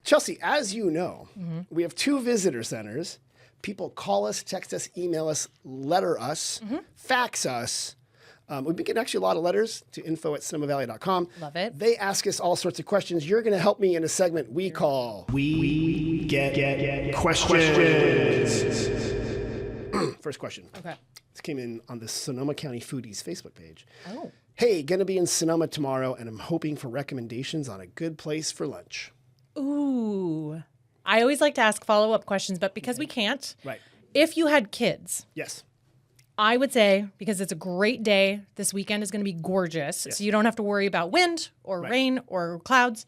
Chelsea, as you know, we have 2 visitor centers. People call us, text us, email us, letter us, fax us. We've been getting actually a lot of letters to info@sonomavalley.com. Love it. They ask us all sorts of questions. You're going to help me in a segment we call We Get Questions. First question. Okay. This came in on the Sonoma County Foodies Facebook page. Oh. Hey, going to be in Sonoma tomorrow, and I'm hoping for recommendations on a good place for lunch. Ooh. I always like to ask follow-up questions, but because we can't, Right. if you had kids, Yes. I would say, because it's a great day, this weekend is going to be gorgeous, so you don't have to worry about wind or rain or clouds,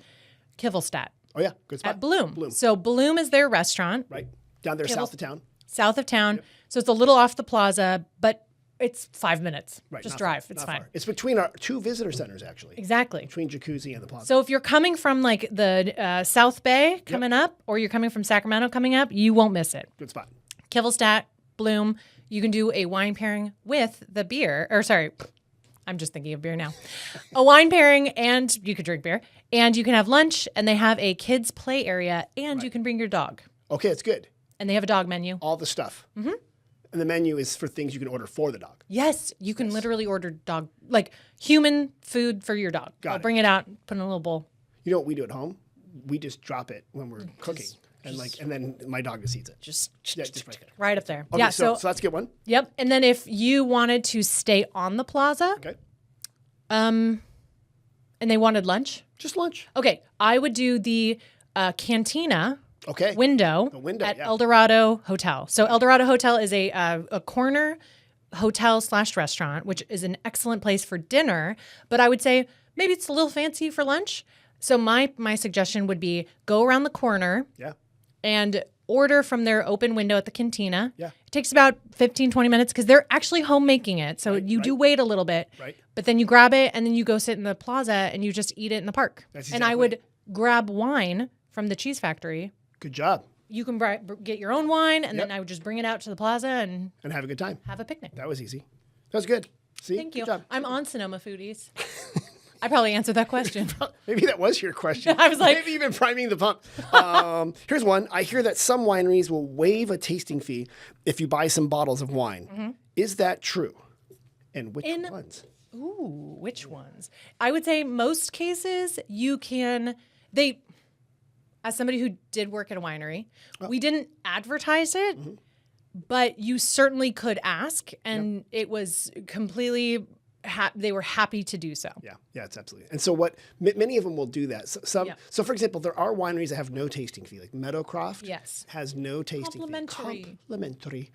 Kivelstadt. Oh, yeah. Good spot. At Bloom. So Bloom is their restaurant. Right. Down there south of town. South of town. So it's a little off the plaza, but it's 5 minutes. Right. Just not drive. far, It's not fine. far. It's between our 2 visitor centers, actually. Exactly. Between Jacuzzi and the plaza. So if you're coming from like the South Bay coming up, or you're coming from Sacramento coming up, you won't miss it. Good spot. Kivelstadt, Bloom. You can do a wine pairing with the beer. Or sorry, I'm just thinking of beer now. A wine pairing, and you could drink beer. And you can have lunch, and they have a kids' play area, and you can bring your dog. Okay, it's good. And they have a dog menu. All the stuff. Mm-hmm. And the menu is for things you can order for the dog. Yes, you can literally order dog, like human food for your dog. Got I'll it. bring it out, put it in a little bowl. You know what we do at home? We just drop it when we're cooking. And then my dog just eats it. Just Just right there. right up there. Okay, Yeah, so so that's a good one. yep. And then if you wanted to stay on the plaza, Okay. and they wanted lunch, Just lunch. okay, I would do the cantina Okay. window, The window, at yeah. El Dorado Hotel. So El Dorado Hotel is a corner hotel/restaurant, which is an excellent place for dinner. But I would say maybe it's a little fancy for lunch. So my suggestion would be go around the corner Yeah. and order from their open window at the cantina. Yeah. It takes about 15, 20 minutes because they're actually home making it. So you do wait a little bit. Right. But then you grab it and then you go sit in the plaza and you just eat it in the park. That's And I exactly would grab wine from the cheese factory. Good job. You can get your own wine and then I would just bring it out to the plaza and And have a good time. have a picnic. That was easy. That was good. See? Thank you. Good job. I'm on Sonoma Foodies. I probably answered that question. Maybe that was your question. I was like- maybe you've been priming the pump. Here's one. I hear that some wineries will waive a tasting fee if you buy some bottles of wine. Mm-hmm. Is that true? And which ones? Ooh, which ones? I would say most cases you can, as somebody who did work at a winery, we didn't advertise it, but you certainly could ask, and it was completely, they were happy to do so. Yeah, it's absolutely. And so many of them will do that. So for example, there are wineries that have no tasting fee, like Meadowcroft Yes. has no tasting Complimentary. fee. Complimentary.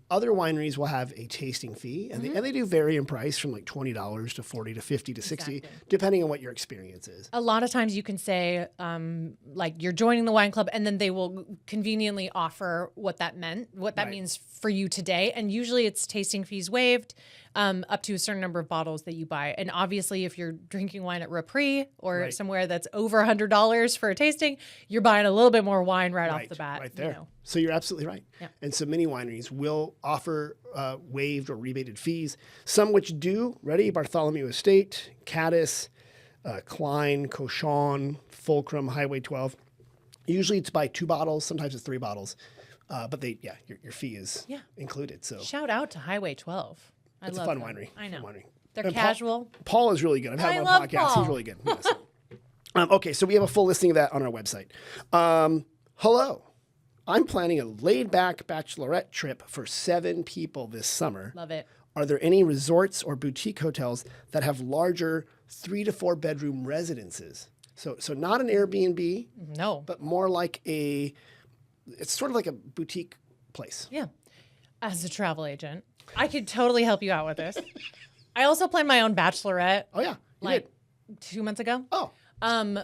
Other wineries will have a tasting fee, and they do vary in price from like $20 to $40 to $50 to $60, Exactly. depending on what your experience is. A lot of times you can say, like, you're joining the wine club, and then they will conveniently offer what that means for you today. And usually it's tasting fees waived up to a certain number of bottles that you buy. And obviously, if you're drinking wine at Repris or somewhere that's over $100 for a tasting, you're buying a little bit more wine right off the bat. Right there. You know. So you're absolutely right. Yeah. And so many wineries will offer waived or rebated fees. Some which do. Ready? Bartholomew Estate, Caddis, Cline, Cochon, Fulcrum, Highway 12. Usually it's by 2 bottles. Sometimes it's 3 bottles. But your fee is included. So Shout out to Highway 12. it's a love fun them. winery. I know. Fun winery. They're And casual. Paul is really good. I've had him on love podcasts. Paul. He's really good. Yes. Okay, so we have a full listing of that on our website. Hello. I'm planning a laid-back bachelorette trip for 7 people this summer. Love it. Are there any resorts or boutique hotels that have larger 3 to 4 bedroom residences? So not an Airbnb, No. but more like it's sort of like a boutique place. Yeah. As a travel agent, I could totally help you out with this. I also planned my own bachelorette Oh yeah, you like did. 2 months ago. Oh,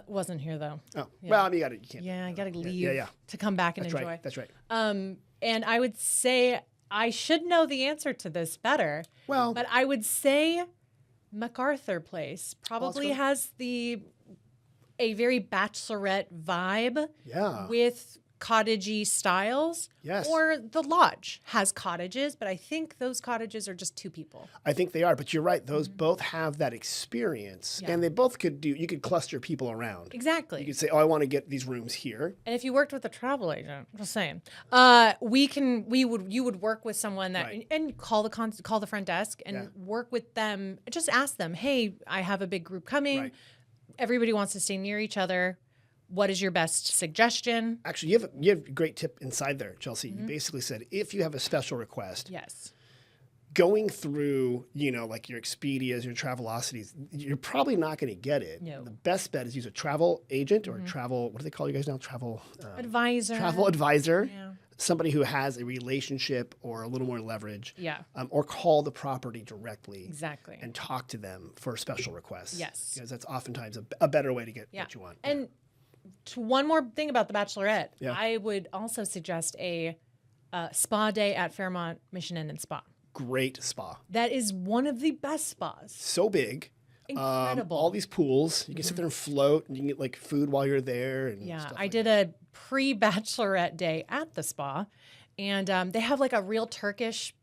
Wasn't here though. well, I mean, you can't. Yeah, I gotta leave yeah. to come back and That's enjoy. right. That's right. And I would say I should know the answer to this better. Well, But I would say MacArthur Place probably good. has a very bachelorette vibe. Yeah. With cottagey styles. Yes. Or the lodge has cottages, but I think those cottages are just 2 people. I think they are, but you're right. Those both have that experience, and they both you could cluster people around. Exactly. You could say, oh, I want to get these rooms here. And if you worked with a travel agent, just saying, you would work with someone that and call the front desk and work with them. Just ask them, hey, I have a big group coming. Right. Everybody wants to stay near each other. What is your best suggestion? Actually, you have a great tip inside there, Chelsea. You basically said, if you have a special request, Yes. going through, like your Expedias, your Travelocities, you're probably not going to get it. No. The best bet is use a travel agent or a travel, what do they call you guys now? Travel Advisor. Travel advisor. Yeah. Somebody who has a relationship or a little more leverage. Yeah. Or call the property directly. Exactly. And talk to them for special requests. Yes. Because that's oftentimes a better way to get what you want. And one more thing about the Bachelorette, Yeah. I would also suggest a spa day at Fairmont Mission Inn and Spa. Great spa. That is one of the best spas. So big. Incredible. All these pools. You can sit there and float, and you can get like food while you're there. And Yeah, stuff I like did a pre-Bachelorette day at the spa, and they have like a real Turkish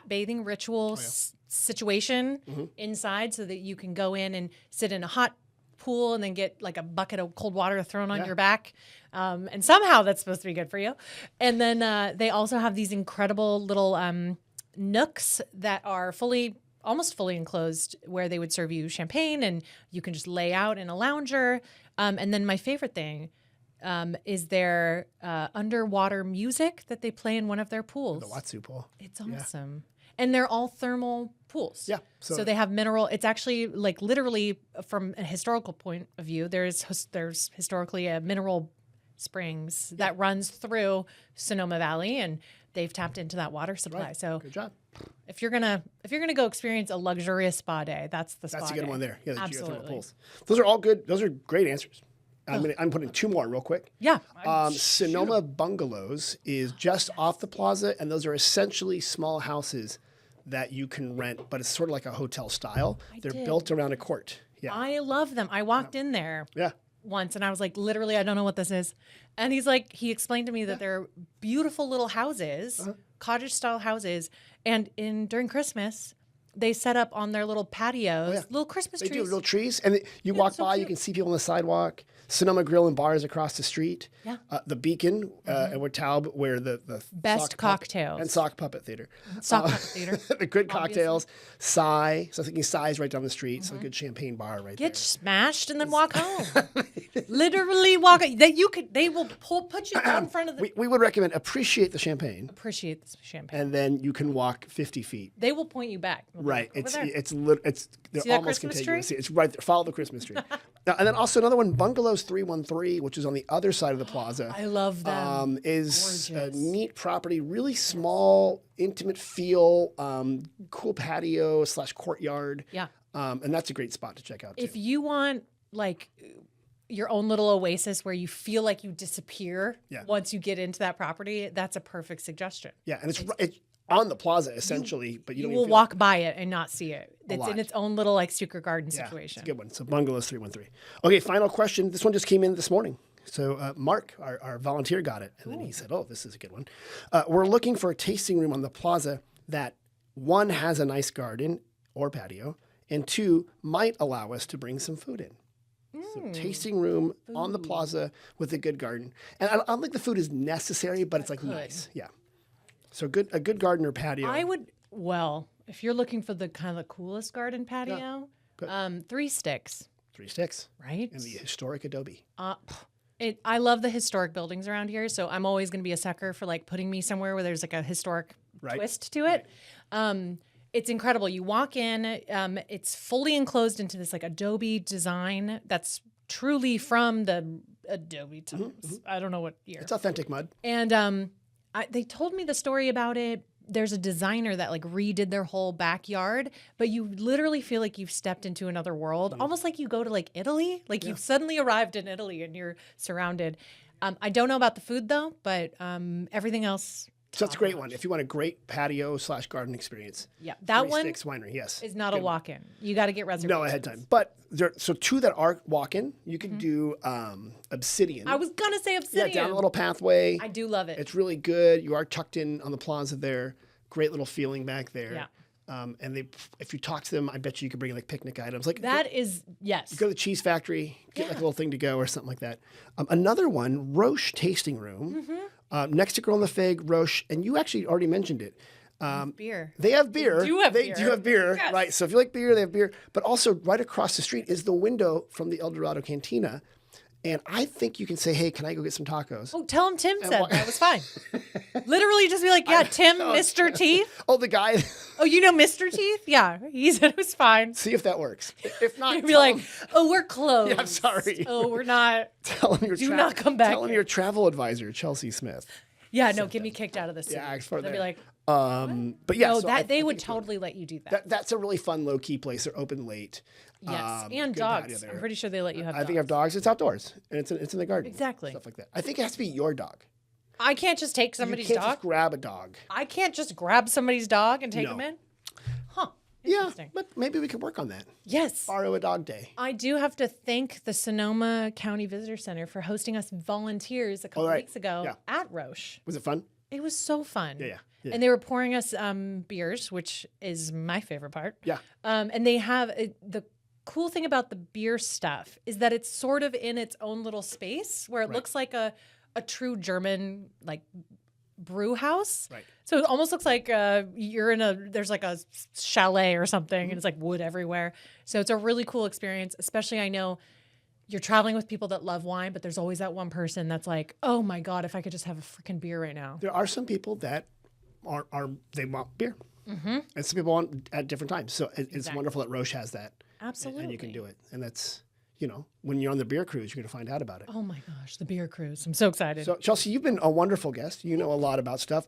bathing ritual situation inside, so that you can go in and sit in a hot pool and then get like a bucket of cold water thrown on your back, and somehow that's supposed to be good for you. And then they also have these incredible little nooks that are almost fully enclosed, where they would serve you champagne and you can just lay out in a lounger. And then my favorite thing is their underwater music that they play in one of their pools. The Watsu pool. It's awesome. And they're all thermal pools. Yeah. So they have mineral. It's actually like literally from a historical point of view, there's historically a mineral springs that runs through Sonoma Valley, and they've tapped into that water supply. Right. So good job. if you're gonna go experience a luxurious spa day, that's the spa That's a good day. one there. Yeah, the geothermal Absolutely. pools. Those are all good. Those are great answers. I'm putting 2 more real quick. Yeah. Sonoma Bungalows is just off the plaza, and those are essentially small houses that you can rent, but it's sort of like a hotel style. They're built around a court. Yeah. I love them. I walked in there Yeah. once and I was like, literally, I don't know what this is. And he explained to me that they're beautiful little houses, cottage style houses. And during Christmas, they set up on their little patios, little Christmas They trees. do little trees, and you walk by, you can see people on the sidewalk. Sonoma Grill and Bar is across the street. Yeah. The Beacon, Edward Taub, where the Best sock cocktails. puppet, and sock puppet theater. Sock puppet theater. The good cocktails. Psy. So I was thinking Psy's right down the street. So a good champagne bar right Get there. smashed and then walk home. Literally walk. They will put you out in front of the. We would recommend appreciate the champagne, Appreciate this champagne. and then you can walk 50 feet. They will point you back. They'll be Right. like, "Over there." They're See that almost Christmas contiguous. tree? It's right there. Follow the Christmas tree. Now, and then also another one, Bungalows 313, which is on the other side of the plaza. I love them. Is a Gorgeous. neat property, really small, intimate feel, cool patio / courtyard. Yeah. And that's a great spot to check out too. If you want like your own little oasis where you feel like you disappear once you get into that property, that's a perfect suggestion. Yeah, and it's on the plaza essentially, but you You don't will even walk by it and not see it. It's lot. in its own little like secret garden Yeah, situation. it's a good one. So Bungalows 313. Okay, final question. This one just came in this morning. So Mark, our volunteer, got it. And then he said, oh, this is a good one. We're looking for a tasting room on the plaza that, 1, has a nice garden or patio, and 2, might allow us to bring some food in. So tasting room on the plaza with a good garden. And I don't think the food is necessary, but it's like nice. Yeah. So a good garden or patio. If you're looking for the kind of the coolest garden patio, 3 Sticks, 3 Sticks. right? And the historic adobe. I love the historic buildings around here, so I'm always going to be a sucker for like putting me somewhere where there's like a historic twist to it. It's incredible. You walk in, it's fully enclosed into this like adobe design that's truly from the Adobe times. I don't know what year. It's authentic mud. And they told me the story about it. There's a designer that like redid their whole backyard, but you literally feel like you've stepped into another world, almost like you go to like Italy, like you've suddenly arrived in Italy and you're surrounded. I don't know about the food though, but everything else So that's a great one. If you want a great patio / garden experience. Yeah, that Three one Sticks Winery, yes. is not a walk-in. You got to get reservations. No, ahead of time. But so 2 that are walk-in, you could do Obsidian. I was gonna say Obsidian. Yeah, down a little pathway. I do love it. It's really good. You are tucked in on the plaza there. Great little feeling back there. Yeah. And if you talk to them, I bet you could bring like picnic items. Like That is yes. go to the cheese factory, get like a little thing to go or something like that. Another one, Roche Tasting Room, next to Girl in the Fig, Roche, and you actually already mentioned it. Beer. They have beer. They do have beer. do have beer, Yes. right? So if you like beer, they have beer. But also right across the street is the window from the El Dorado Cantina. And I think you can say, hey, can I go get some tacos? Oh, tell him Tim said that was fine. Literally just be like, yeah, Tim, Mr. Teeth. Oh, the guy. Oh, you know Mr. Teeth? Yeah, he said it was fine. See if that works. If not, You'd be like, oh, we're closed. Yeah, I'm sorry. Oh, we're not. tell him your Do not come back Tell him here. your travel advisor, Chelsea Smith. Yeah, no, get me kicked out of the city. Yeah, ask for They'd that. be like, But yeah, no, so that I they would think totally let you do that. that's a really fun low key place. They're open late. Yes, and good patio dogs. there. I'm pretty sure they let you have I dogs. think I have dogs. It's outdoors and it's in the garden. Exactly. Stuff like that. I think it has to be your dog. I can't just take You somebody's can't dog. just grab a dog. I can't just grab somebody's dog and take No. him in. Huh. Yeah, Interesting. but maybe we could work on that. Yes. Borrow a dog day. I do have to thank the Sonoma County Visitor Center for hosting us volunteers a couple right. weeks ago Yeah. at Roche. Was it fun? It was so fun. Yeah. And they were pouring us beers, which is my favorite part. Yeah. And they have the cool thing about the beer stuff is that it's sort of in its own little space where it looks like a true German like brew house. Right. So it almost looks like you're in there's like a chalet or something and it's like wood everywhere. So it's a really cool experience, especially I know you're traveling with people that love wine, but there's always that one person that's like, oh my God, if I could just have a freaking beer right now. There are some people that they want beer. Mm-hmm. And some people want at different times. So it's wonderful that Roche has that. Absolutely. And you can do it. And that's, when you're on the beer cruise, you're going to find out about it. Oh my gosh, the beer cruise. I'm so excited. So, Chelsea, you've been a wonderful guest. You know a lot about stuff.